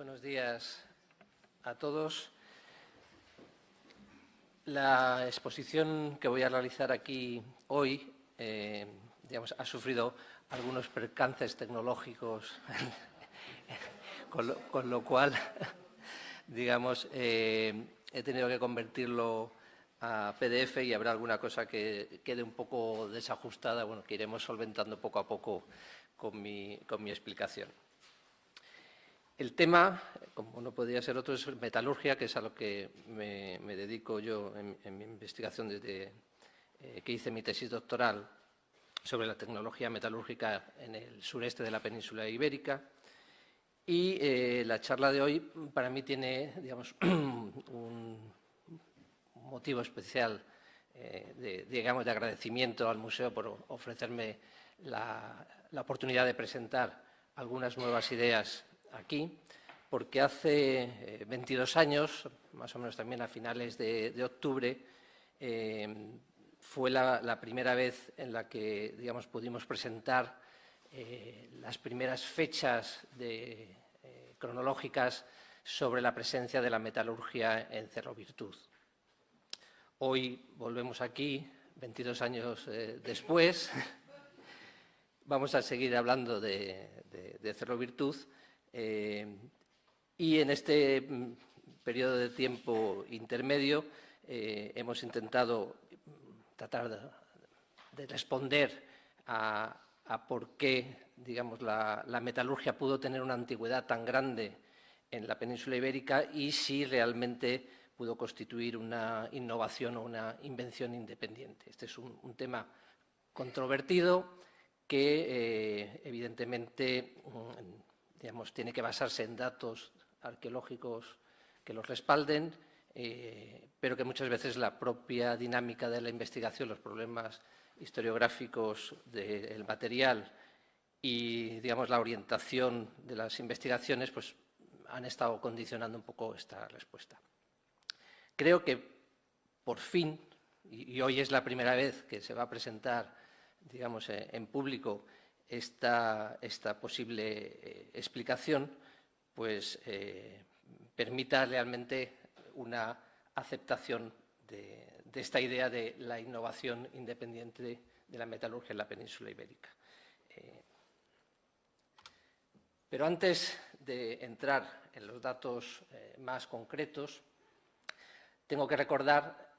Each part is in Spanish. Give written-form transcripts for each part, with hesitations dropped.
Buenos días a todos. La exposición que voy a realizar aquí hoy ha sufrido algunos percances tecnológicos, con lo cual he tenido que convertirlo a PDF y habrá alguna cosa que quede un poco desajustada, que iremos solventando poco a poco con mi explicación. El tema, como no podría ser otro, es metalurgia, que es a lo que me dedico yo en mi investigación desde que hice mi tesis doctoral sobre la tecnología metalúrgica en el sureste de la península ibérica. Y la charla de hoy para mí tiene, un motivo especial de agradecimiento al museo por ofrecerme la oportunidad de presentar algunas nuevas ideas aquí, porque hace 22 años, más o menos también a finales de octubre, fue la primera vez en la que pudimos presentar las primeras fechas cronológicas sobre la presencia de la metalurgia en Cerro Virtuz. Hoy volvemos aquí, 22 años después. Vamos a seguir hablando de Cerro Virtuz. Y en este periodo de tiempo intermedio hemos intentado tratar de responder a por qué la metalurgia pudo tener una antigüedad tan grande en la península ibérica y si realmente pudo constituir una innovación o una invención independiente. Este es un tema controvertido que evidentemente tiene que basarse en datos arqueológicos que los respalden, pero que muchas veces la propia dinámica de la investigación, los problemas historiográficos del material y la orientación de las investigaciones pues, han estado condicionando un poco esta respuesta. Creo que por fin, y hoy es la primera vez que se va a presentar en público esta posible explicación, pues permita realmente una aceptación de esta idea de la innovación independiente de la metalurgia en la península ibérica. Pero antes de entrar en los datos más concretos, tengo que recordar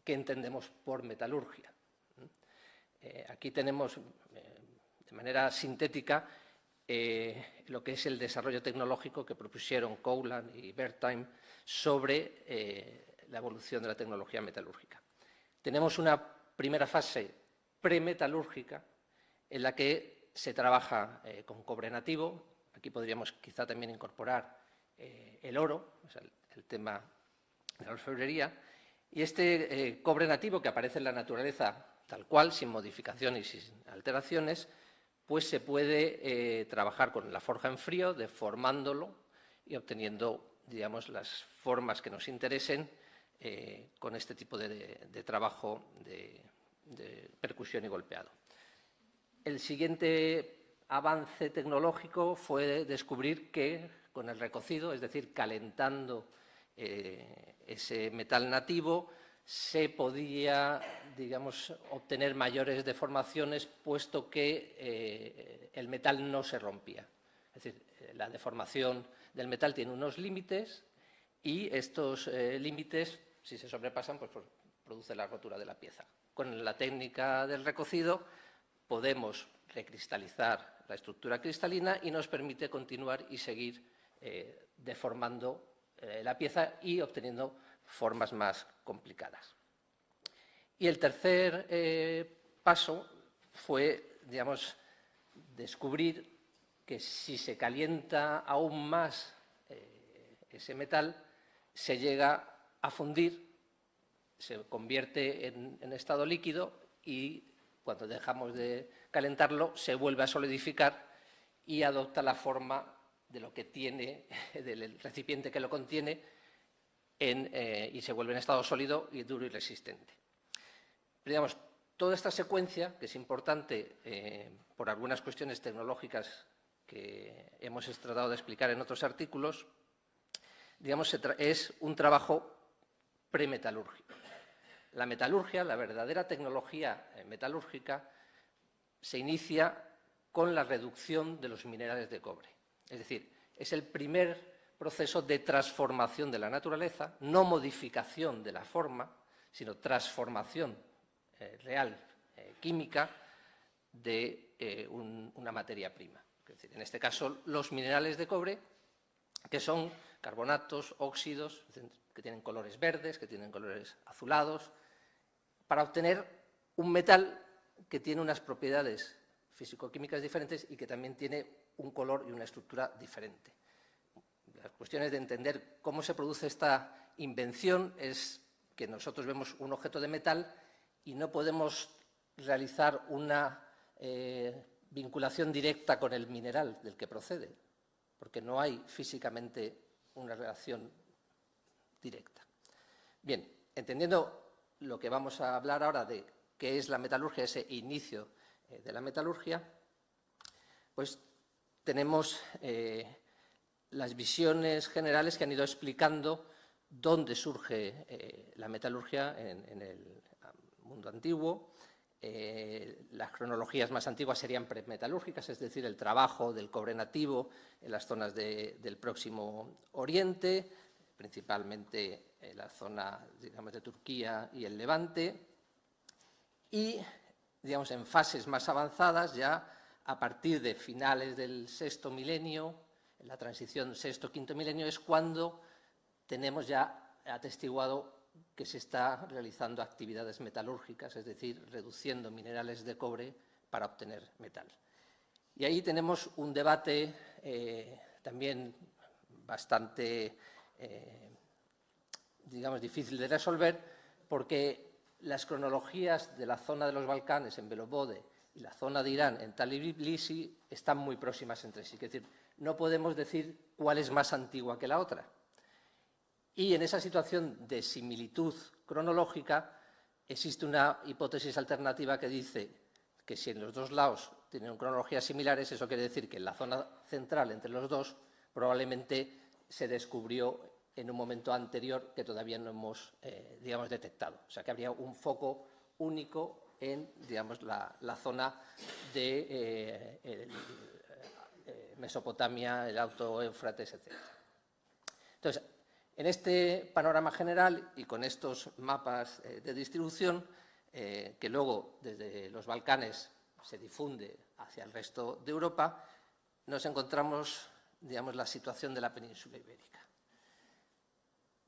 qué entendemos por metalurgia. Aquí tenemos, de manera sintética, lo que es el desarrollo tecnológico que propusieron Coughlan y Wertheim sobre la evolución de la tecnología metalúrgica. Tenemos una primera fase premetalúrgica en la que se trabaja con cobre nativo. Aquí podríamos quizá también incorporar el oro, o sea, el tema de la orfebrería. Y este cobre nativo que aparece en la naturaleza tal cual, sin modificación y sin alteraciones, pues se puede trabajar con la forja en frío, deformándolo y obteniendo, las formas que nos interesen con este tipo de trabajo de percusión y golpeado. El siguiente avance tecnológico fue descubrir que con el recocido, es decir, calentando ese metal nativo, se podía, obtener mayores deformaciones, puesto que el metal no se rompía. Es decir, la deformación del metal tiene unos límites y estos límites, si se sobrepasan, pues produce la rotura de la pieza. Con la técnica del recocido podemos recristalizar la estructura cristalina y nos permite continuar y seguir deformando la pieza y obteniendo formas más complicadas. Y el tercer paso fue, descubrir que si se calienta aún más ese metal, se llega a fundir, se convierte en estado líquido y cuando dejamos de calentarlo se vuelve a solidificar y adopta la forma de lo que tiene, del recipiente que lo contiene, y se vuelve en estado sólido y duro y resistente. Pero, toda esta secuencia, que es importante por algunas cuestiones tecnológicas que hemos tratado de explicar en otros artículos, digamos, es un trabajo premetalúrgico. La metalurgia, la verdadera tecnología metalúrgica, se inicia con la reducción de los minerales de cobre. Es decir, es el primer proceso de transformación de la naturaleza, no modificación de la forma, sino transformación real, química, de una materia prima. Es decir, en este caso, los minerales de cobre, que son carbonatos, óxidos, que tienen colores verdes, que tienen colores azulados, para obtener un metal que tiene unas propiedades físico-químicas diferentes y que también tiene un color y una estructura diferente. La cuestión es de entender cómo se produce esta invención, es que nosotros vemos un objeto de metal y no podemos realizar una vinculación directa con el mineral del que procede, porque no hay físicamente una relación directa. Bien, entendiendo lo que vamos a hablar ahora de qué es la metalurgia, ese inicio de la metalurgia, pues tenemos las visiones generales que han ido explicando dónde surge la metalurgia en el mundo antiguo. Las cronologías más antiguas serían premetalúrgicas, es decir, el trabajo del cobre nativo en las zonas del Próximo Oriente, principalmente en la zona, digamos, de Turquía y el Levante, y, digamos, en fases más avanzadas, ya a partir de finales del sexto milenio, en la transición sexto-quinto milenio, es cuando tenemos ya atestiguado que se está realizando actividades metalúrgicas, es decir, reduciendo minerales de cobre para obtener metal. Y ahí tenemos un debate también bastante, digamos, difícil de resolver, porque las cronologías de la zona de los Balcanes en Belobode y la zona de Irán en Tbilisi están muy próximas entre sí. Es decir, no podemos decir cuál es más antigua que la otra. Y en esa situación de similitud cronológica existe una hipótesis alternativa que dice que si en los dos lados tienen cronologías similares, eso quiere decir que en la zona central entre los dos probablemente se descubrió en un momento anterior que todavía no hemos, digamos, detectado. O sea, que habría un foco único en, digamos, la zona de Mesopotamia, el Alto Éufrates, etc. Entonces, en este panorama general y con estos mapas de distribución, que luego desde los Balcanes se difunde hacia el resto de Europa, nos encontramos, digamos, la situación de la península ibérica.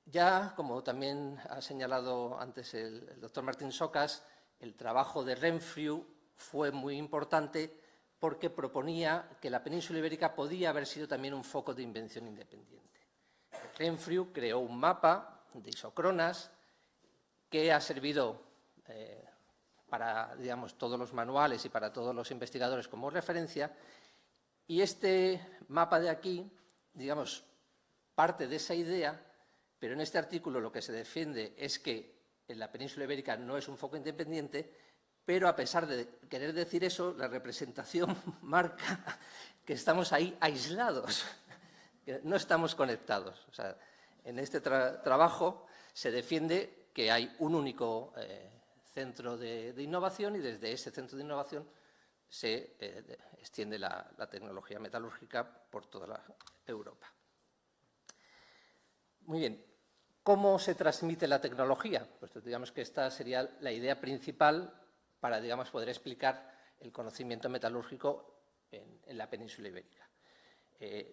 Ya, como también ha señalado antes el doctor Martín Socas, el trabajo de Renfrew fue muy importante porque proponía que la península ibérica podía haber sido también un foco de invención independiente. Renfrew creó un mapa de isocronas que ha servido para, digamos, todos los manuales y para todos los investigadores como referencia, y este mapa de aquí, digamos, parte de esa idea, pero en este artículo lo que se defiende es que en la península ibérica no es un foco independiente, pero a pesar de querer decir eso, la representación marca que estamos ahí aislados, que no estamos conectados. O sea, en este trabajo se defiende que hay un único centro de innovación y desde ese centro de innovación se extiende la tecnología metalúrgica por toda Europa. Muy bien. ¿Cómo se transmite la tecnología? Pues digamos que esta sería la idea principal para, digamos, poder explicar el conocimiento metalúrgico en la península ibérica.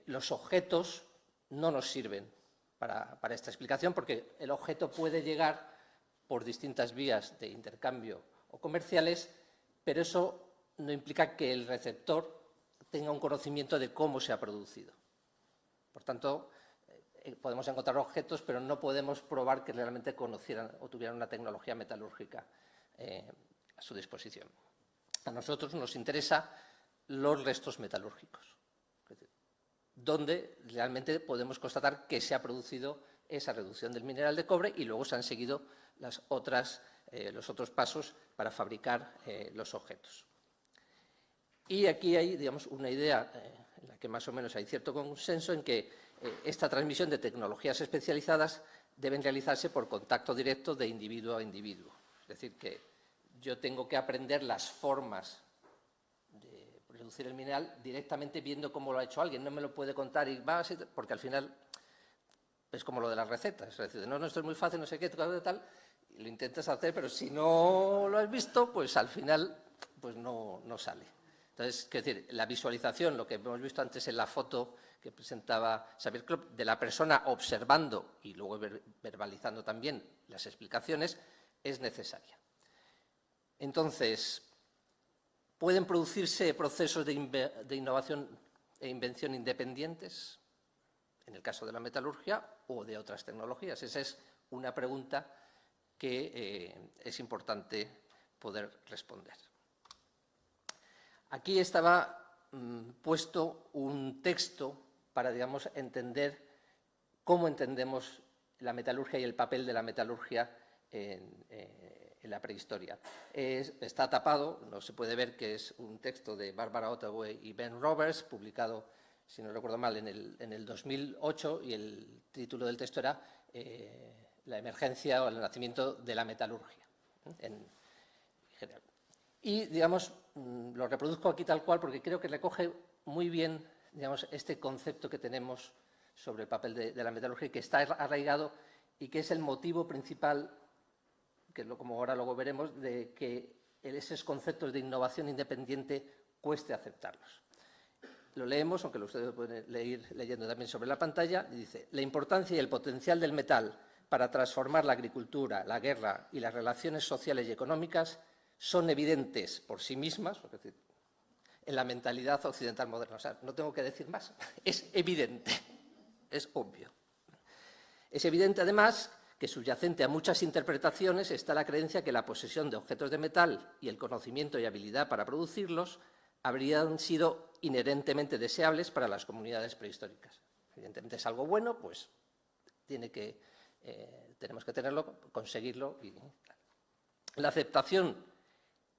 Los objetos no nos sirven para esta explicación porque el objeto puede llegar por distintas vías de intercambio o comerciales, pero eso no implica que el receptor tenga un conocimiento de cómo se ha producido. Por tanto, podemos encontrar objetos, pero no podemos probar que realmente conocieran o tuvieran una tecnología metalúrgica a su disposición. A nosotros nos interesan los restos metalúrgicos, donde realmente podemos constatar que se ha producido esa reducción del mineral de cobre y luego se han seguido los otros pasos para fabricar los objetos. Y aquí hay, digamos, una idea en la que más o menos hay cierto consenso en que esta transmisión de tecnologías especializadas deben realizarse por contacto directo de individuo a individuo. Es decir, que yo tengo que aprender las formas de producir el mineral directamente viendo cómo lo ha hecho alguien. No me lo puede contar y va así, porque al final es como lo de las recetas. Es decir, no, esto es muy fácil, no sé qué, tal, y lo intentas hacer, pero si no lo has visto, pues al final pues no sale. Entonces, quiero decir, la visualización, lo que hemos visto antes en la foto que presentaba Xavier Klopp, de la persona observando y luego verbalizando también las explicaciones, es necesaria. Entonces, ¿pueden producirse procesos de innovación e invención independientes? En el caso de la metalurgia o de otras tecnologías. Esa es una pregunta que es importante poder responder. Aquí estaba puesto un texto para, digamos, entender cómo entendemos la metalurgia y el papel de la metalurgia en la prehistoria. Está tapado, no se puede ver, que es un texto de Barbara Ottaway y Ben Roberts, publicado, si no recuerdo mal, en el 2008, y el título del texto era La emergencia o el nacimiento de la metalurgia, en general. Y, digamos, lo reproduzco aquí tal cual porque creo que recoge muy bien, digamos, este concepto que tenemos sobre el papel de la metalurgia, que está arraigado y que es el motivo principal, que como ahora luego veremos, de que esos conceptos de innovación independiente cueste aceptarlos. Lo leemos, aunque ustedes lo pueden ir leyendo también sobre la pantalla, y dice: la importancia y el potencial del metal para transformar la agricultura, la guerra y las relaciones sociales y económicas son evidentes por sí mismas, es decir, en la mentalidad occidental moderna. O sea, no tengo que decir más, es evidente, es obvio. Es evidente, además, que subyacente a muchas interpretaciones está la creencia que la posesión de objetos de metal y el conocimiento y habilidad para producirlos habrían sido inherentemente deseables para las comunidades prehistóricas. Evidentemente es algo bueno, pues tenemos que tenerlo, conseguirlo. La aceptación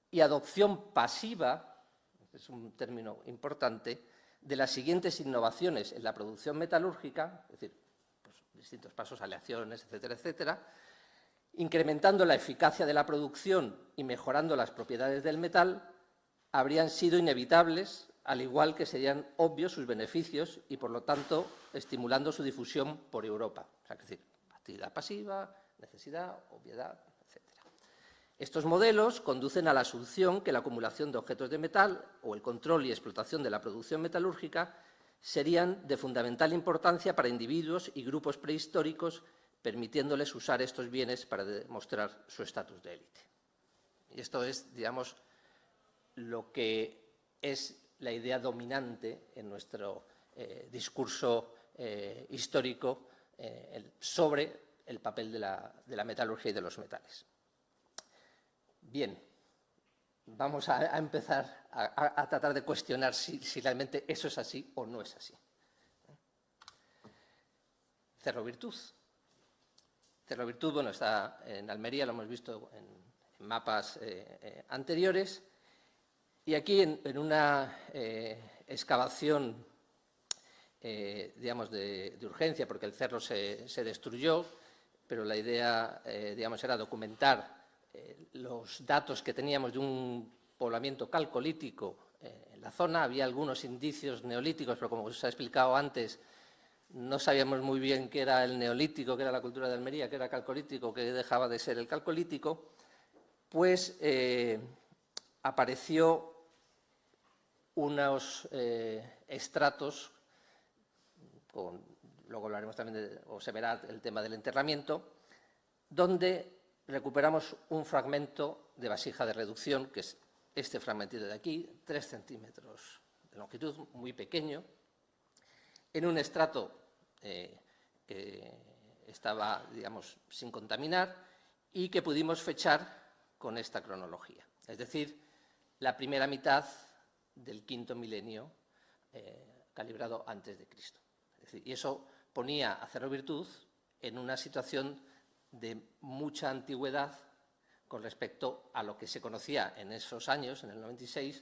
y adopción pasiva, es un término importante, de las siguientes innovaciones en la producción metalúrgica, es decir, pues, distintos pasos, aleaciones, etcétera, etcétera, incrementando la eficacia de la producción y mejorando las propiedades del metal, habrían sido inevitables, al igual que serían obvios sus beneficios y, por lo tanto, estimulando su difusión por Europa. O sea, es decir, actividad pasiva, necesidad, obviedad, etc. Estos modelos conducen a la asunción que la acumulación de objetos de metal o el control y explotación de la producción metalúrgica serían de fundamental importancia para individuos y grupos prehistóricos, permitiéndoles usar estos bienes para demostrar su estatus de élite. Y esto es, digamos, lo que es la idea dominante en nuestro discurso histórico sobre el papel de la metalurgia y de los metales. Bien, vamos a empezar a tratar de cuestionar si realmente eso es así o no es así. Cerro Virtud. Cerro Virtud, bueno, está en Almería, lo hemos visto en mapas anteriores. Y aquí, en una excavación, digamos, de urgencia, porque el cerro se destruyó, pero la idea, digamos, era documentar los datos que teníamos de un poblamiento calcolítico en la zona. Había algunos indicios neolíticos, pero como os he explicado antes, no sabíamos muy bien qué era el neolítico, qué era la cultura de Almería, qué era calcolítico, qué dejaba de ser el calcolítico. Pues apareció unos estratos, luego hablaremos también, o se verá el tema del enterramiento, donde recuperamos un fragmento de vasija de reducción, que es este fragmentito de aquí, 3 centímetros de longitud, muy pequeño, en un estrato que estaba, digamos, sin contaminar y que pudimos fechar con esta cronología. Es decir, la primera mitad del quinto milenio calibrado antes de Cristo. Es decir, y eso ponía a Cerro Virtud en una situación de mucha antigüedad con respecto a lo que se conocía en esos años, en el 96,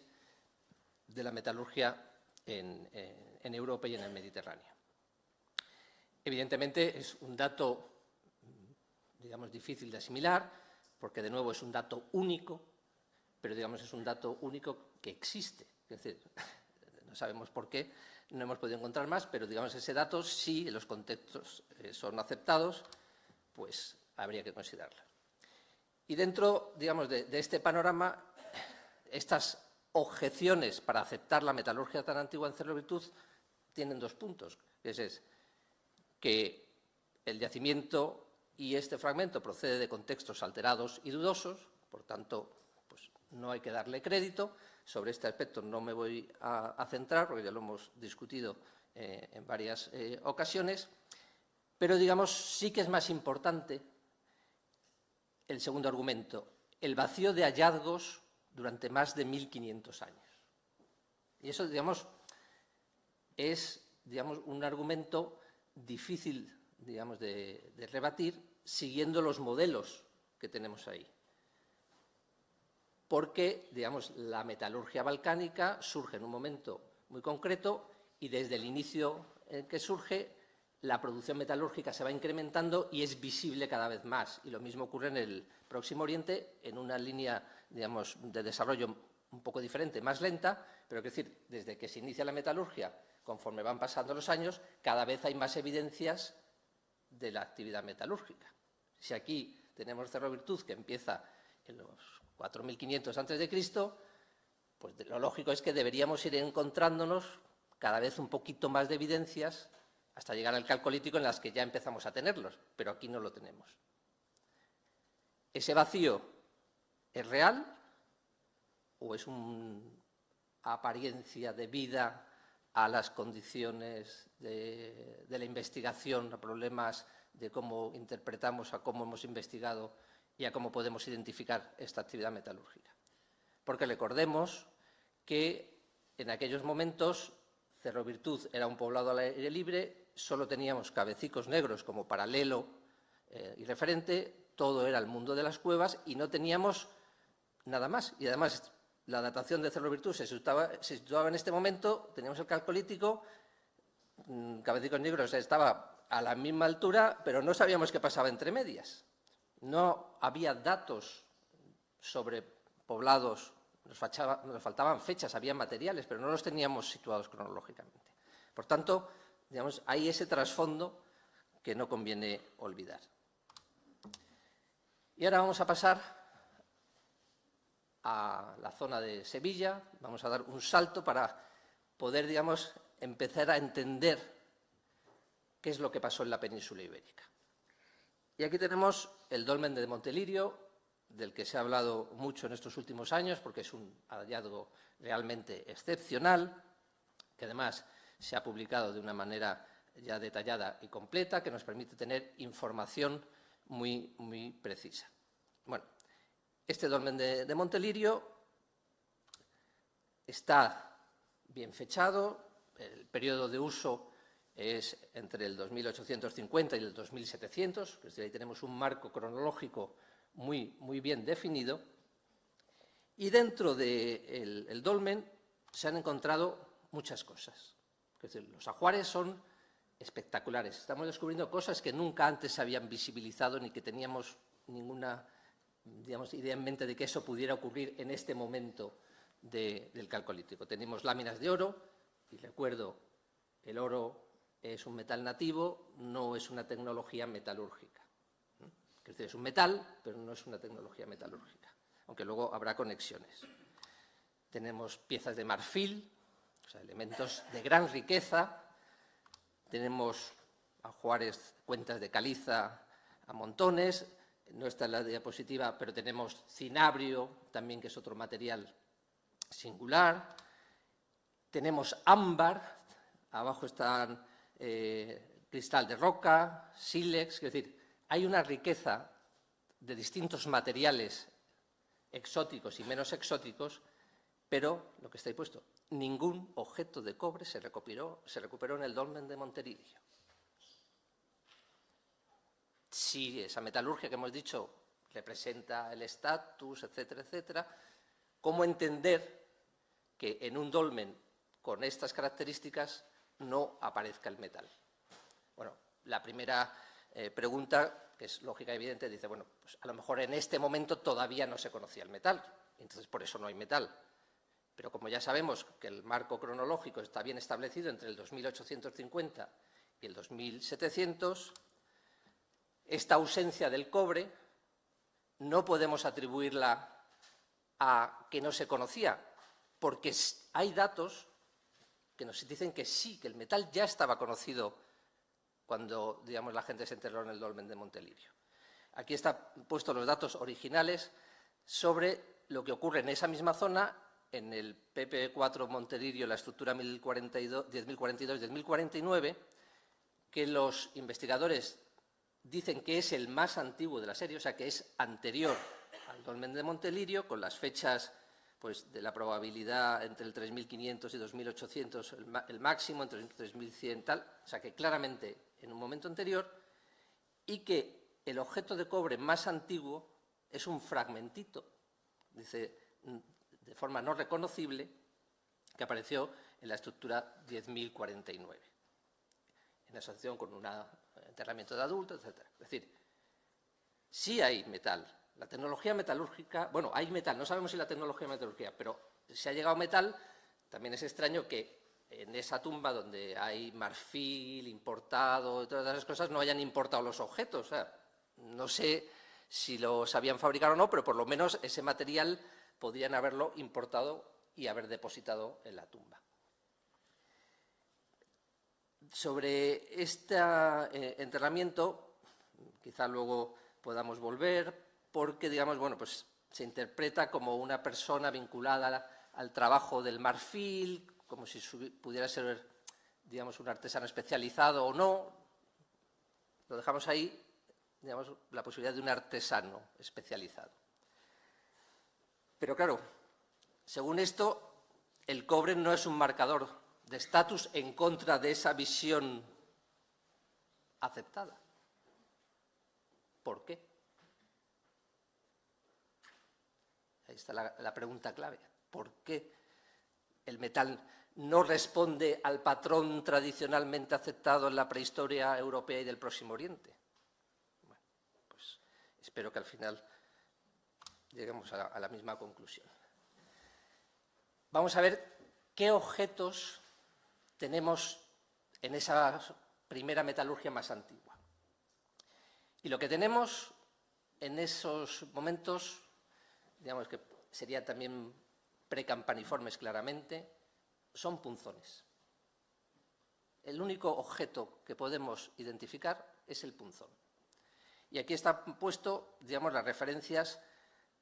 de la metalurgia en Europa y en el Mediterráneo. Evidentemente es un dato, digamos, difícil de asimilar, porque de nuevo es un dato único, pero digamos es un dato único que existe. Es decir, no sabemos por qué, no hemos podido encontrar más, pero digamos ese dato, si los contextos son aceptados, pues habría que considerarlo. Y dentro, digamos, de este panorama, estas objeciones para aceptar la metalurgia tan antigua en Cerro Virtuz tienen dos puntos. Es que el yacimiento y este fragmento procede de contextos alterados y dudosos, por tanto, pues no hay que darle crédito. Sobre este aspecto no me voy a centrar, porque ya lo hemos discutido en varias ocasiones, pero, digamos, sí que es más importante el segundo argumento, el vacío de hallazgos durante más de 1500 años. Y eso, digamos, es, digamos, un argumento difícil, digamos, de rebatir siguiendo los modelos que tenemos ahí. Porque, digamos, la metalurgia balcánica surge en un momento muy concreto y desde el inicio en que surge, la producción metalúrgica se va incrementando y es visible cada vez más. Y lo mismo ocurre en el Próximo Oriente, en una línea, digamos, de desarrollo un poco diferente, más lenta, pero es decir, desde que se inicia la metalurgia, conforme van pasando los años, cada vez hay más evidencias de la actividad metalúrgica. Si aquí tenemos Cerro Virtuz, que empieza en los 4500 a.C., pues lo lógico es que deberíamos ir encontrándonos cada vez un poquito más de evidencias hasta llegar al Calcolítico, en las que ya empezamos a tenerlos, pero aquí no lo tenemos. ¿Ese vacío es real o es una apariencia debida a las condiciones de la investigación, a problemas de cómo interpretamos, a cómo hemos investigado y a cómo podemos identificar esta actividad metalúrgica? Porque recordemos que en aquellos momentos Cerro Virtuz era un poblado al aire libre, solo teníamos Cabecicos Negros como paralelo y referente, todo era el mundo de las cuevas y no teníamos nada más. Y además la datación de Cerro Virtuz se situaba en este momento, teníamos el Calcolítico, Cabecicos Negros estaba a la misma altura, pero no sabíamos qué pasaba entre medias. No había datos sobre poblados, nos faltaban fechas, había materiales, pero no los teníamos situados cronológicamente. Por tanto, digamos, hay ese trasfondo que no conviene olvidar. Y ahora vamos a pasar a la zona de Sevilla, vamos a dar un salto para poder, digamos, empezar a entender qué es lo que pasó en la península ibérica. Y aquí tenemos el dolmen de Montelirio, del que se ha hablado mucho en estos últimos años, porque es un hallazgo realmente excepcional, que además se ha publicado de una manera ya detallada y completa, que nos permite tener información muy precisa. Bueno, este dolmen de Montelirio está bien fechado, el periodo de uso es entre el 2850 y el 2700, es decir, ahí tenemos un marco cronológico muy bien definido, y dentro del dolmen se han encontrado muchas cosas. Es decir, los ajuares son espectaculares, estamos descubriendo cosas que nunca antes se habían visibilizado ni que teníamos ninguna, digamos, idea en mente de que eso pudiera ocurrir en este momento del Calcolítico. Tenemos láminas de oro, y recuerdo, el oro es un metal nativo, no es una tecnología metalúrgica. Es decir, es un metal, pero no es una tecnología metalúrgica, aunque luego habrá conexiones. Tenemos piezas de marfil, o sea, elementos de gran riqueza. Tenemos ajuares, cuentas de caliza a montones. No está en la diapositiva, pero tenemos cinabrio, también, que es otro material singular. Tenemos ámbar, abajo están cristal de roca, sílex, es decir, hay una riqueza de distintos materiales exóticos y menos exóticos, pero, lo que está ahí puesto, ningún objeto de cobre se recuperó en el dolmen de Montelirio. Si esa metalurgia que hemos dicho representa el estatus, etcétera, etcétera, ¿cómo entender que en un dolmen con estas características no aparezca el metal. Bueno, la primera pregunta, que es lógica y evidente, dice, bueno, pues a lo mejor en este momento todavía no se conocía el metal, entonces por eso no hay metal. Pero como ya sabemos que el marco cronológico está bien establecido entre el 2850 y el 2700, esta ausencia del cobre no podemos atribuirla a que no se conocía, porque hay datos que nos dicen que sí, que el metal ya estaba conocido cuando, digamos, la gente se enterró en el dolmen de Montelirio. Aquí están puestos los datos originales sobre lo que ocurre en esa misma zona, en el PP4 Montelirio, la estructura 10.042-10.049, que los investigadores dicen que es el más antiguo de la serie, o sea, que es anterior al dolmen de Montelirio, con las fechas pues, de la probabilidad entre el 3.500 y 2.800, el máximo, entre 3.100 tal, o sea, que claramente en un momento anterior, y que el objeto de cobre más antiguo es un fragmentito, dice, de forma no reconocible, que apareció en la estructura 10.049, en asociación con un enterramiento de adultos, etc. Es decir, sí hay metal. La tecnología metalúrgica, bueno, hay metal, no sabemos si la tecnología metalúrgica, pero si ha llegado metal, también es extraño que en esa tumba donde hay marfil importado y todas esas cosas no hayan importado los objetos. O sea, no sé si los sabían fabricar o no, pero por lo menos ese material podrían haberlo importado y haber depositado en la tumba. Sobre este enterramiento, quizá luego podamos volver, porque, digamos, bueno, pues se interpreta como una persona vinculada al trabajo del marfil, como si pudiera ser, digamos, un artesano especializado o no. Lo dejamos ahí, digamos, la posibilidad de un artesano especializado. Pero claro, según esto, el cobre no es un marcador de estatus en contra de esa visión aceptada. ¿Por qué? Ahí está la pregunta clave. ¿Por qué el metal no responde al patrón tradicionalmente aceptado en la prehistoria europea y del Próximo Oriente? Bueno, pues espero que al final lleguemos a la misma conclusión. Vamos a ver qué objetos tenemos en esa primera metalurgia más antigua. Y lo que tenemos en esos momentos, digamos que serían también precampaniformes claramente, son punzones. El único objeto que podemos identificar es el punzón. Y aquí están puestos, digamos, las referencias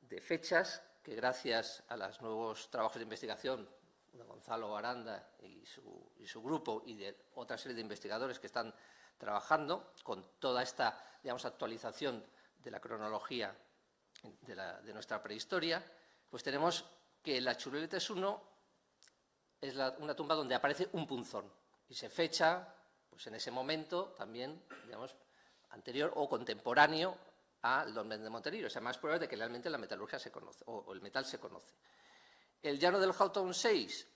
de fechas que, gracias a los nuevos trabajos de investigación de Gonzalo Aranda y su grupo y de otra serie de investigadores que están trabajando con toda esta, digamos, actualización de la cronología de nuestra prehistoria, pues tenemos que la Churuletes I es una tumba donde aparece un punzón y se fecha, pues en ese momento también, digamos, anterior o contemporáneo al dolmen de Montelirio. O sea, más pruebas de que realmente la metalurgia se conoce, o el metal se conoce. El llano del Hawthorne 6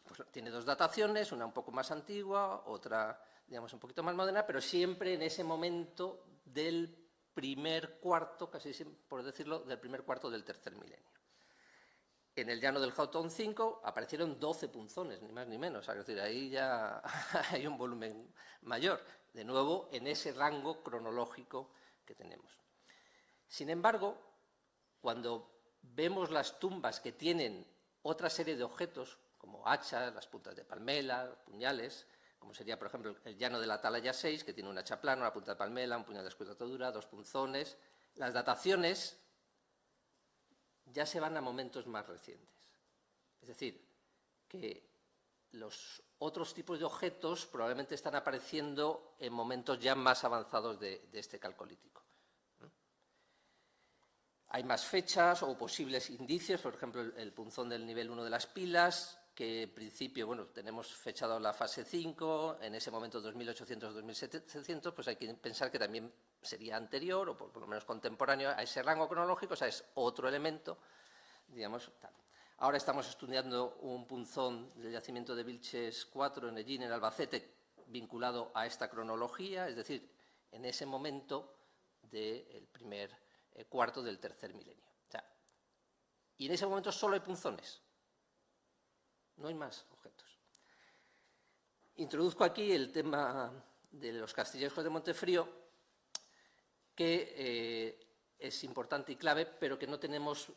pues, tiene dos dataciones, una un poco más antigua, otra, digamos, un poquito más moderna, pero siempre en ese momento del primer cuarto, casi por decirlo, del primer cuarto del tercer milenio. En el llano del Hawthorne 5 aparecieron 12 punzones, ni más ni menos, es decir, ahí ya hay un volumen mayor, de nuevo en ese rango cronológico que tenemos. Sin embargo, cuando vemos las tumbas que tienen otra serie de objetos, como hachas, las puntas de palmela, puñales, como sería, por ejemplo, el llano de la Atalaya 6, que tiene un hacha plana, una punta de palmela, un puñal de escotadura, dos punzones, las dataciones ya se van a momentos más recientes. Es decir, que los otros tipos de objetos probablemente están apareciendo en momentos ya más avanzados de este calcolítico. Hay más fechas o posibles indicios, por ejemplo, el punzón del nivel 1 de las pilas, que en principio, bueno, tenemos fechado la fase 5, en ese momento 2800-2700, pues hay que pensar que también sería anterior o por lo menos contemporáneo a ese rango cronológico, o sea, es otro elemento, digamos, tal. Ahora estamos estudiando un punzón del yacimiento de Vilches 4 en Ellín, en Albacete, vinculado a esta cronología, es decir, en ese momento del primer cuarto del tercer milenio. O sea, y en ese momento solo hay punzones, no hay más objetos. Introduzco aquí el tema de los castillejos de Montefrío, que es importante y clave, pero que no tenemos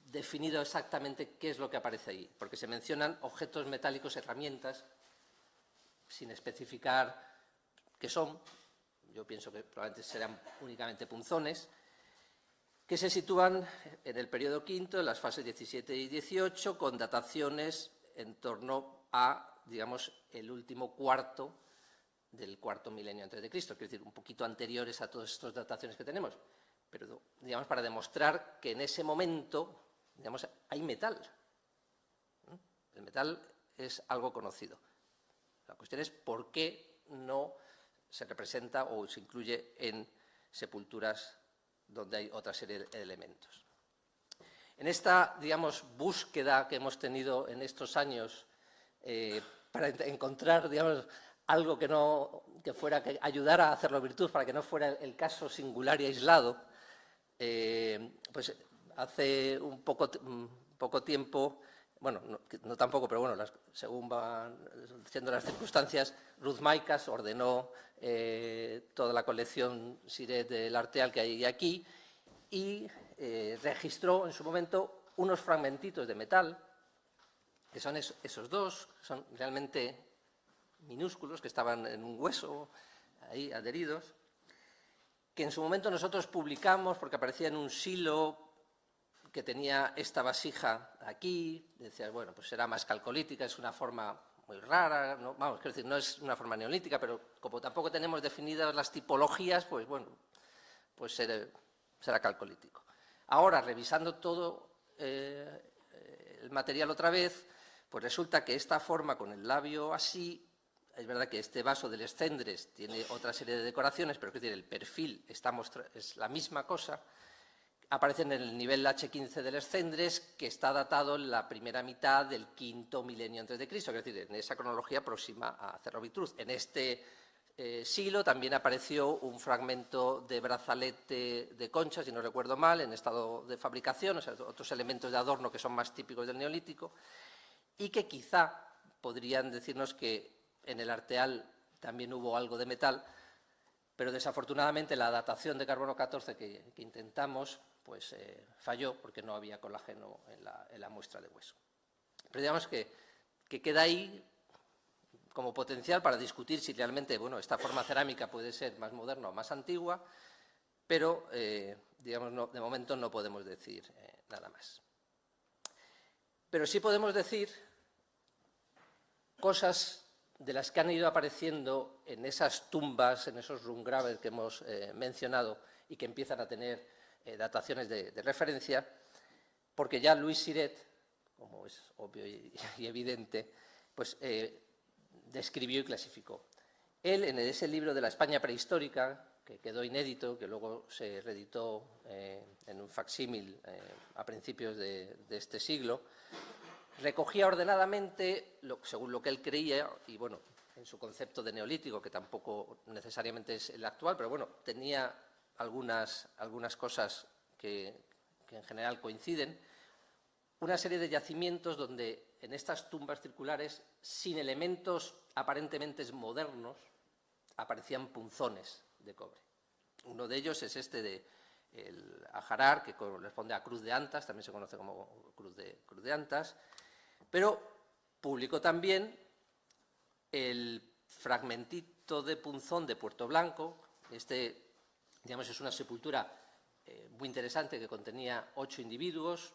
definido exactamente qué es lo que aparece ahí, porque se mencionan objetos metálicos, herramientas, sin especificar qué son. Yo pienso que probablemente serán únicamente punzones, que se sitúan en el periodo V, en las fases 17 y 18, con dataciones en torno a, digamos, el último cuarto del cuarto milenio antes de Cristo, es decir, un poquito anteriores a todas estas dataciones que tenemos, pero, digamos, para demostrar que en ese momento, digamos, hay metal. El metal es algo conocido. La cuestión es por qué no se representa o se incluye en sepulturas donde hay otra serie de elementos. En esta, digamos, búsqueda que hemos tenido en estos años para encontrar, digamos, algo que ayudara a hacerlo virtud, para que no fuera el caso singular y aislado, pues hace un poco tiempo, bueno, no tampoco, pero bueno, según van siendo las circunstancias, Ruth Maicas ordenó toda la colección Siret del Arteal que hay aquí y registró en su momento unos fragmentitos de metal, que son esos dos, son realmente minúsculos, que estaban en un hueso, ahí adheridos, que en su momento nosotros publicamos porque aparecía en un silo que tenía esta vasija aquí, decías, bueno, pues será más calcolítica, es una forma muy rara, ¿no? Vamos, quiero decir, no es una forma neolítica, pero como tampoco tenemos definidas las tipologías, pues bueno, pues será calcolítico. Ahora, revisando todo el material otra vez, pues resulta que esta forma con el labio así, es verdad que este vaso del Escendres tiene otra serie de decoraciones, pero es decir, el perfil es la misma cosa. Aparece en el nivel H15 del Escendres, que está datado en la primera mitad del quinto milenio antes de Cristo, es decir, en esa cronología próxima a Cerro Vitruz. En este silo también apareció un fragmento de brazalete de concha, si no recuerdo mal, en estado de fabricación, o sea, otros elementos de adorno que son más típicos del Neolítico, y que quizá podrían decirnos que en el Arteal también hubo algo de metal, pero desafortunadamente la datación de carbono 14 que intentamos pues falló porque no había colágeno en la muestra de hueso. Pero digamos que queda ahí como potencial para discutir si realmente, bueno, esta forma cerámica puede ser más moderna o más antigua, pero digamos, de momento no podemos decir nada más. Pero sí podemos decir cosas de las que han ido apareciendo en esas tumbas, en esos Rungraver que hemos mencionado y que empiezan a tener dataciones de referencia, porque ya Louis Siret, como es obvio y evidente, pues describió y clasificó. Él, en ese libro de la España prehistórica, que quedó inédito, que luego se reeditó en un facsímil a principios de este siglo, recogía ordenadamente, según lo que él creía, y bueno, en su concepto de neolítico, que tampoco necesariamente es el actual, pero bueno, tenía algunas cosas que en general coinciden, una serie de yacimientos donde en estas tumbas circulares, sin elementos aparentemente modernos, aparecían punzones de cobre. Uno de ellos es este de el Ajarar, que corresponde a Cruz de Antas, también se conoce como Cruz de Antas, pero publicó también el fragmentito de punzón de Puerto Blanco. Digamos, es una sepultura muy interesante que contenía 8 individuos,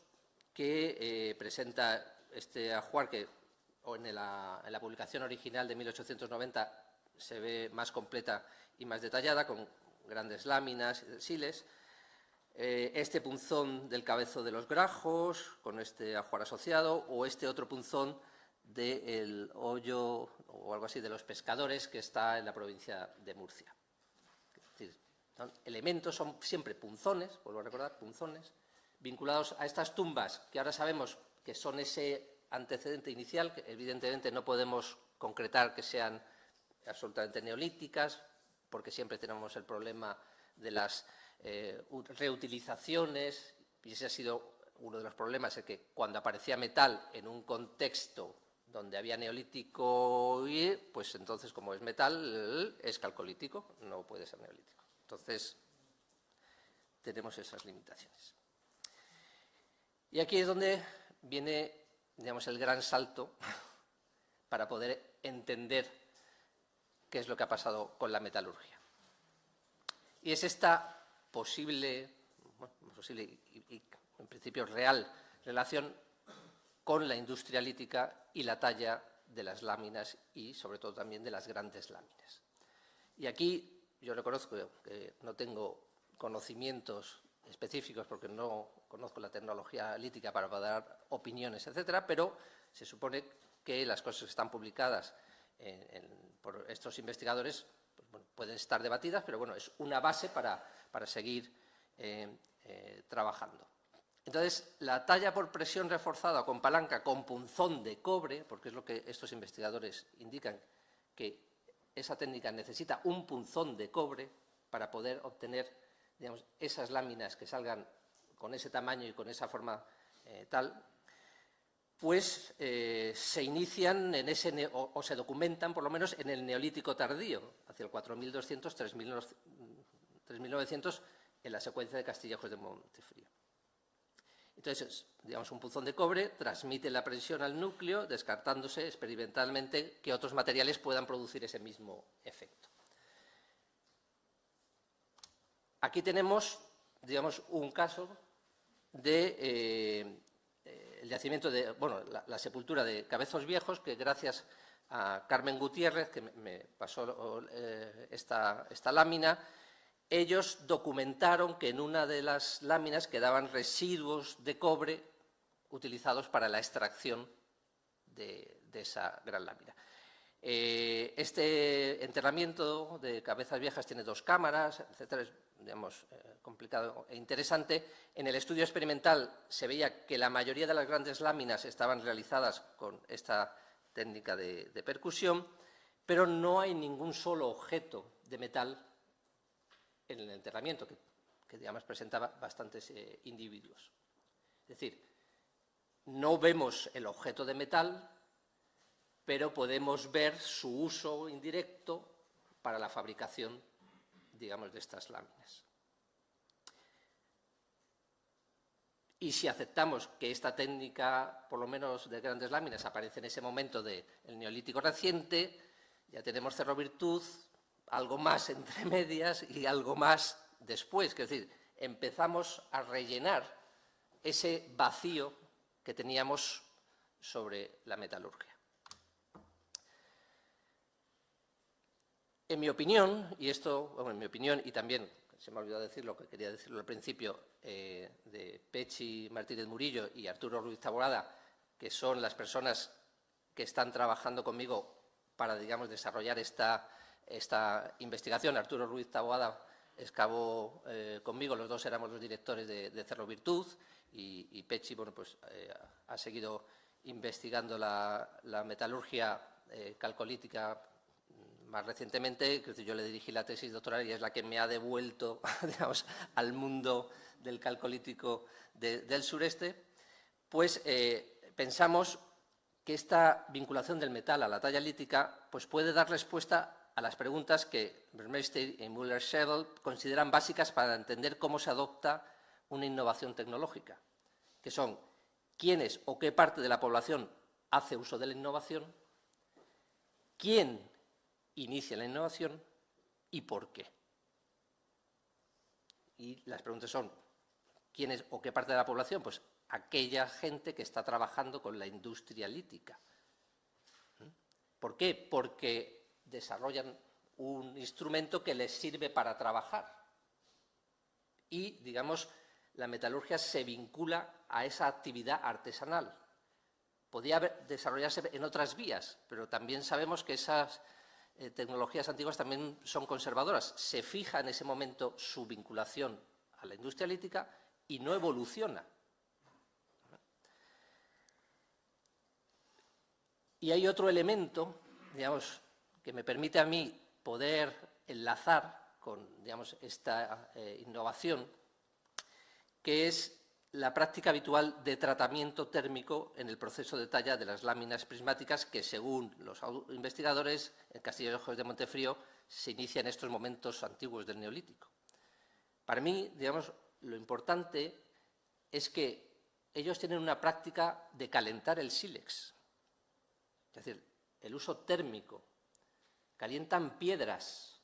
que presenta este ajuar que en la publicación original de 1890 se ve más completa y más detallada, con grandes láminas y siles. Este punzón del cabezo de los Grajos, con este ajuar asociado, o este otro punzón del hoyo o algo así de los pescadores, que está en la provincia de Murcia. Es decir, elementos son siempre punzones, vuelvo a recordar, punzones, vinculados a estas tumbas, que ahora sabemos que son ese antecedente inicial, que evidentemente no podemos concretar que sean absolutamente neolíticas, porque siempre tenemos el problema de las reutilizaciones, y ese ha sido uno de los problemas, es que cuando aparecía metal en un contexto donde había neolítico, pues entonces, como es metal, es calcolítico, no puede ser neolítico. Entonces, tenemos esas limitaciones. Y aquí es donde viene, digamos, el gran salto para poder entender qué es lo que ha pasado con la metalurgia. Y es esta posible y en principio real relación con la industria lítica y la talla de las láminas y, sobre todo, también de las grandes láminas. Y aquí yo reconozco que no tengo conocimientos específicos porque no conozco la tecnología lítica para dar opiniones, etcétera, pero se supone que las cosas que están publicadas por estos investigadores pues, bueno, pueden estar debatidas, pero bueno, es una base para seguir trabajando. Entonces, la talla por presión reforzada con palanca con punzón de cobre, porque es lo que estos investigadores indican, que esa técnica necesita un punzón de cobre para poder obtener, digamos, esas láminas que salgan con ese tamaño y con esa forma tal, pues se inician en ese, o se documentan por lo menos en el Neolítico tardío, hacia el 4200, 3900, en la secuencia de Castillejos de Montefrío. Entonces, digamos, un punzón de cobre transmite la presión al núcleo, descartándose experimentalmente que otros materiales puedan producir ese mismo efecto. Aquí tenemos, digamos, un caso de el yacimiento de, bueno, la sepultura de Cabezos Viejos, que gracias a Carmen Gutiérrez, que me pasó esta lámina, ellos documentaron que en una de las láminas quedaban residuos de cobre utilizados para la extracción de esa gran lámina. Este enterramiento de Cabezas Viejas tiene 2 cámaras, etcétera, es, digamos, complicado e interesante. En el estudio experimental se veía que la mayoría de las grandes láminas estaban realizadas con esta técnica de percusión, pero no hay ningún solo objeto de metal en el enterramiento, que digamos, presentaba bastantes individuos. Es decir, no vemos el objeto de metal, pero podemos ver su uso indirecto para la fabricación, digamos, de estas láminas. Y si aceptamos que esta técnica, por lo menos de grandes láminas, aparece en ese momento del Neolítico reciente, ya tenemos Cerro Virtud, algo más entre medias y algo más después. Es decir, empezamos a rellenar ese vacío que teníamos sobre la metalurgia. En mi opinión, y esto, bueno, en mi opinión, y también se me ha olvidado decirlo, que quería decirlo al principio, de Pechi Martínez Murillo y Arturo Ruiz Taboada, que son las personas que están trabajando conmigo para, digamos, desarrollar esta investigación. Arturo Ruiz Taboada excavó conmigo, los dos éramos los directores de Cerro Virtud, y Pechi, bueno, pues, ha seguido investigando la metalurgia calcolítica más recientemente. Yo le dirigí la tesis doctoral y es la que me ha devuelto, digamos, al mundo del calcolítico del sureste. Pues pensamos que esta vinculación del metal a la talla lítica pues puede dar respuesta a las preguntas que Burmeister y Müller-Schlegel consideran básicas para entender cómo se adopta una innovación tecnológica, que son quiénes o qué parte de la población hace uso de la innovación, quién inicia la innovación y por qué. Y las preguntas son, ¿quién es o qué parte de la población? Pues aquella gente que está trabajando con la industria lítica. ¿Por qué? Porque desarrollan un instrumento que les sirve para trabajar. Y, digamos, la metalurgia se vincula a esa actividad artesanal. Podía desarrollarse en otras vías, pero también sabemos que esas tecnologías antiguas también son conservadoras. Se fija en ese momento su vinculación a la industria lítica y no evoluciona. Y hay otro elemento, digamos, que me permite a mí poder enlazar con, digamos, esta innovación, que es la práctica habitual de tratamiento térmico en el proceso de talla de las láminas prismáticas que, según los investigadores, en Castilla de Montefrío, se inicia en estos momentos antiguos del Neolítico. Para mí, digamos, lo importante es que ellos tienen una práctica de calentar el sílex, es decir, el uso térmico. Calientan piedras.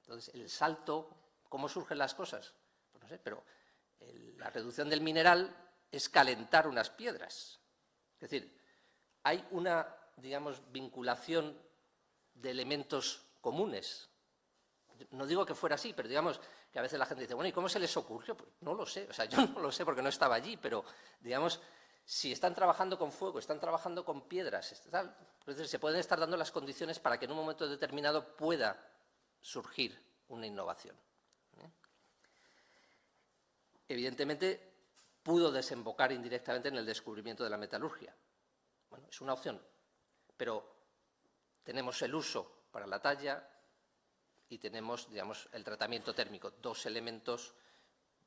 Entonces, el salto, ¿cómo surgen las cosas? Pues no sé, pero la reducción del mineral es calentar unas piedras. Es decir, hay una, digamos, vinculación de elementos comunes. No digo que fuera así, pero digamos que a veces la gente dice, bueno, ¿y cómo se les ocurrió? Pues no lo sé, o sea, yo no lo sé porque no estaba allí, pero, digamos, si están trabajando con fuego, están trabajando con piedras, tal, entonces se pueden estar dando las condiciones para que en un momento determinado pueda surgir una innovación. Evidentemente, pudo desembocar indirectamente en el descubrimiento de la metalurgia. Bueno, es una opción, pero tenemos el uso para la talla y tenemos, digamos, el tratamiento térmico, dos elementos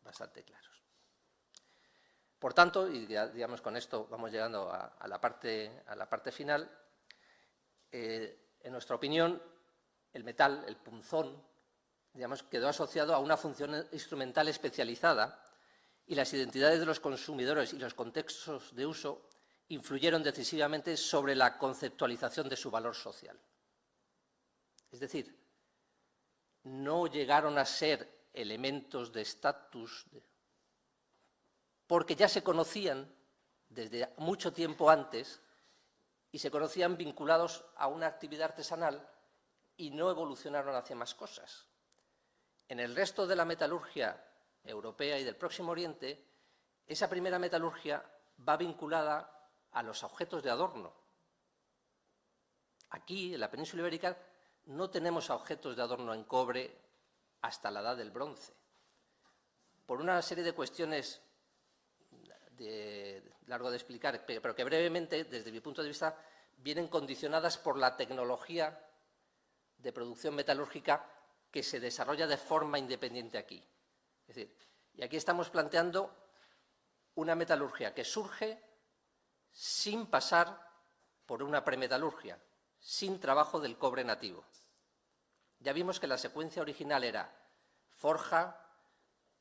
bastante claros. Por tanto, y ya, digamos, con esto vamos llegando a la parte final, en nuestra opinión, el metal, el punzón, digamos, quedó asociado a una función instrumental especializada y las identidades de los consumidores y los contextos de uso influyeron decisivamente sobre la conceptualización de su valor social. Es decir, no llegaron a ser elementos de estatus, porque ya se conocían desde mucho tiempo antes y se conocían vinculados a una actividad artesanal y no evolucionaron hacia más cosas. En el resto de la metalurgia europea y del Próximo Oriente, esa primera metalurgia va vinculada a los objetos de adorno. Aquí, en la península ibérica, no tenemos objetos de adorno en cobre hasta la Edad del Bronce. Por una serie de cuestiones largo de explicar, pero que brevemente, desde mi punto de vista, vienen condicionadas por la tecnología de producción metalúrgica que se desarrolla de forma independiente aquí. Es decir, y aquí estamos planteando una metalurgia que surge sin pasar por una premetalurgia, sin trabajo del cobre nativo. Ya vimos que la secuencia original era forja,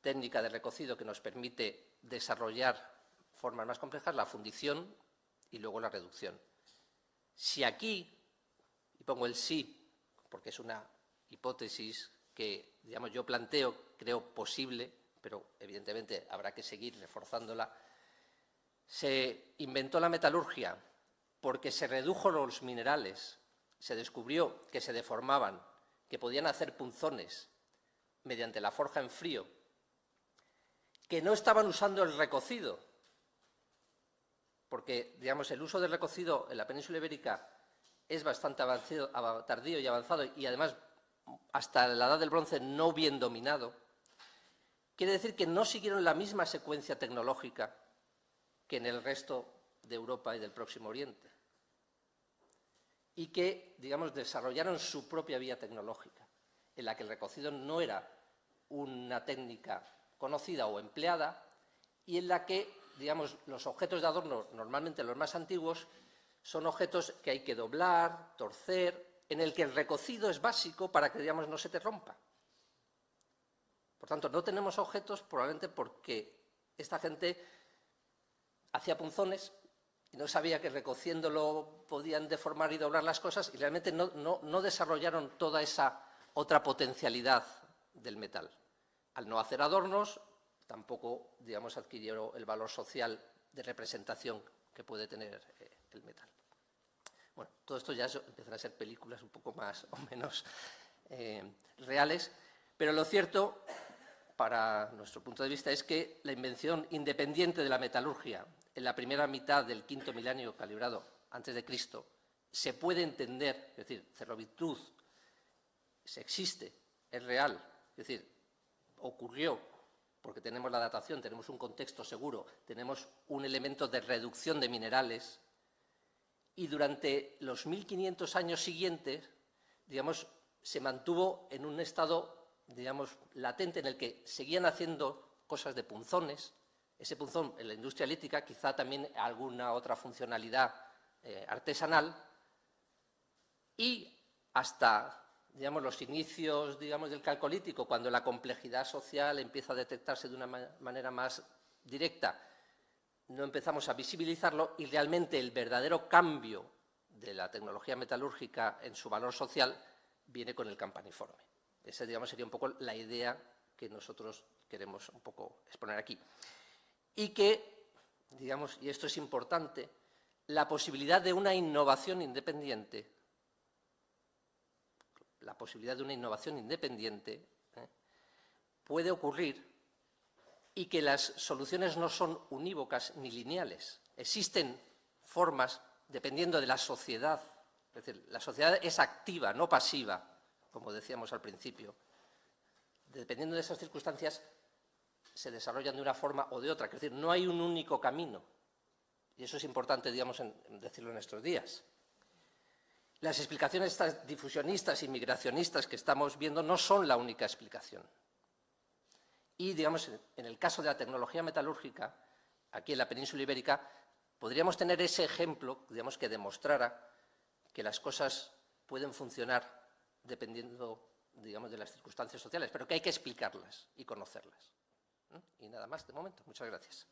técnica de recocido que nos permite desarrollar formas más complejas, la fundición y luego la reducción. Si aquí, y pongo el sí, porque es una hipótesis que, digamos, yo planteo, creo posible, pero evidentemente habrá que seguir reforzándola, se inventó la metalurgia porque se redujo los minerales, se descubrió que se deformaban, que podían hacer punzones mediante la forja en frío, que no estaban usando el recocido, porque, digamos, el uso del recocido en la península ibérica es bastante tardío y avanzado, y además hasta la Edad del Bronce no bien dominado, quiere decir que no siguieron la misma secuencia tecnológica que en el resto de Europa y del Próximo Oriente, y que, digamos, desarrollaron su propia vía tecnológica, en la que el recocido no era una técnica conocida o empleada, y en la que, digamos, los objetos de adorno, normalmente los más antiguos, son objetos que hay que doblar, torcer, en el que el recocido es básico para que, digamos, no se te rompa. Por tanto, no tenemos objetos probablemente porque esta gente hacía punzones y no sabía que recociéndolo podían deformar y doblar las cosas, y realmente no desarrollaron toda esa otra potencialidad del metal. Al no hacer adornos, tampoco, digamos, adquirió el valor social de representación que puede tener el metal. Bueno, todo esto ya empiezan a ser películas un poco más o menos reales, pero lo cierto, para nuestro punto de vista, es que la invención independiente de la metalurgia en la primera mitad del quinto milenio calibrado antes de Cristo se puede entender, es decir, Cerrovitud existe, es real, es decir, ocurrió porque tenemos la datación, tenemos un contexto seguro, tenemos un elemento de reducción de minerales, y durante los 1500 años siguientes, digamos, se mantuvo en un estado, digamos, latente en el que seguían haciendo cosas de punzones. Ese punzón en la industria lítica, quizá también alguna otra funcionalidad artesanal, y hasta, digamos, los inicios, digamos, del calcolítico, cuando la complejidad social empieza a detectarse de una manera más directa, no empezamos a visibilizarlo, y realmente el verdadero cambio de la tecnología metalúrgica en su valor social viene con el campaniforme. Esa, digamos, sería un poco la idea que nosotros queremos un poco exponer aquí. Y que, digamos, y esto es importante, la posibilidad de una innovación independiente, puede ocurrir, y que las soluciones no son unívocas ni lineales. Existen formas, dependiendo de la sociedad, es decir, la sociedad es activa, no pasiva, como decíamos al principio. Dependiendo de esas circunstancias, se desarrollan de una forma o de otra. Es decir, no hay un único camino. Y eso es importante, digamos, decirlo en estos días. Las explicaciones estas difusionistas y migracionistas que estamos viendo no son la única explicación. Y, digamos, en el caso de la tecnología metalúrgica, aquí en la península ibérica, podríamos tener ese ejemplo, digamos, que demostrara que las cosas pueden funcionar dependiendo, digamos, de las circunstancias sociales, pero que hay que explicarlas y conocerlas. Y nada más de momento. Muchas gracias.